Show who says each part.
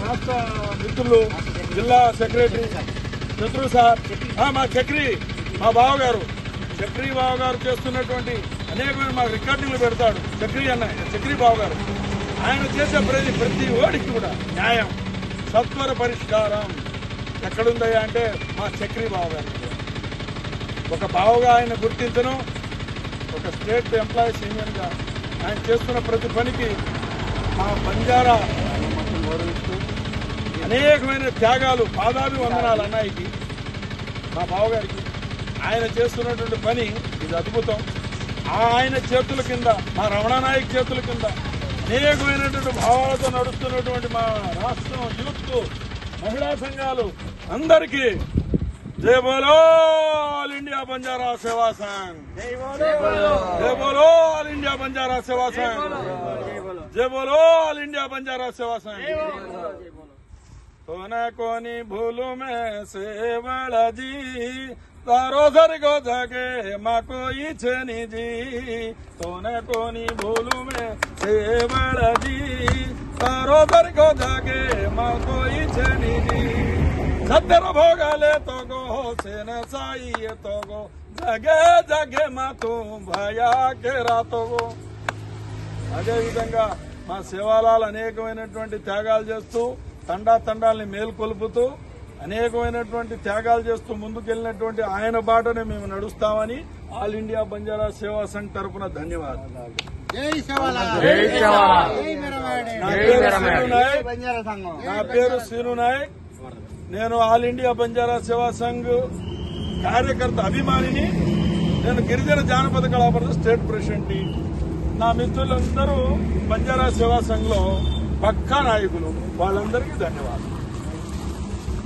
Speaker 1: రాష్ట్ర మిత్రులు, జిల్లా సెక్రటరీ చంద్రు సార్, మా చక్రి, మా బావగారు, చక్రి బావగారు చేస్తున్నటువంటి అనేకమైన మాకు రికార్డింగ్లు పెడతాడు. చక్రి బావగారు ఆయన చేసే ప్రతి ఓడికి కూడా న్యాయం, సత్వర పరిష్కారం ఎక్కడుందయ్యా అంటే మా చక్రి బావగారు. ఒక బావగా ఆయన గుర్తించను, ఒక స్టేట్ ఎంప్లాయీస్ యూనియన్గా ఆయన చేస్తున్న ప్రతి పనికి మా బంజారా గౌరవిస్తూ అనేకమైన త్యాగాలు, పాదాభివందనాలు అన్నాయికి, మా బావగారికి. ఆయన చేస్తున్నటువంటి పని ఇది అద్భుతం. ఆయన చేతుల కింద, మా రమణానాయక్ చేతుల కింద అనేకమైనటువంటి భావాలతో నడుస్తున్నటువంటి మా రాష్ట్రం యూత్, మహిళా సంఘాలు అందరికీ జై బోలో ఆల్ ఇండియా బంజారా సేవా సంఘ్, జై బోలో ఆల్ ఇండియా బంజారా సేవా సంఘ్, జై బోలో ఆల్ ఇండియా బంజారా సేవా సంఘ్. कोनी भूलू में से बड़ा जी तारो सर को जाके माँ कोई छनी जी, कोनी भूलू में से बड़ा जी तारो सर को जाके माँ कोई छनी जी, सत्तर भोगाले तो गो से न साई तो गो जगे जगे माँ तू भया के रातो गो. అదే విధంగా మా సేవాలాల్ అనేకమైనటువంటి త్యాగాలు చేస్తూ, తండాల్ని మేల్కొల్పుతూ, అనేకమైనటువంటి త్యాగాలు చేస్తూ ముందుకెళ్లినటువంటి ఆయన బాటనే మేము నడుస్తామని ఆల్ ఇండియా బంజారా సేవా సంఘ్ తరఫున ధన్యవాదాలు. నా పేరు శ్రీను నాయక్. నేను ఆల్ ఇండియా బంజారా సేవా సంఘ్ కార్యకర్త, అభిమానిని. నేను గిరిజన జానపద కళా పరిషత్ స్టేట్ ప్రెసిడెంట్ ని. నా మిత్రులందరూ బంజారా సేవా సంఘ్ లో పక్కా నాయకులు. వాళ్ళందరికీ ధన్యవాదాలు.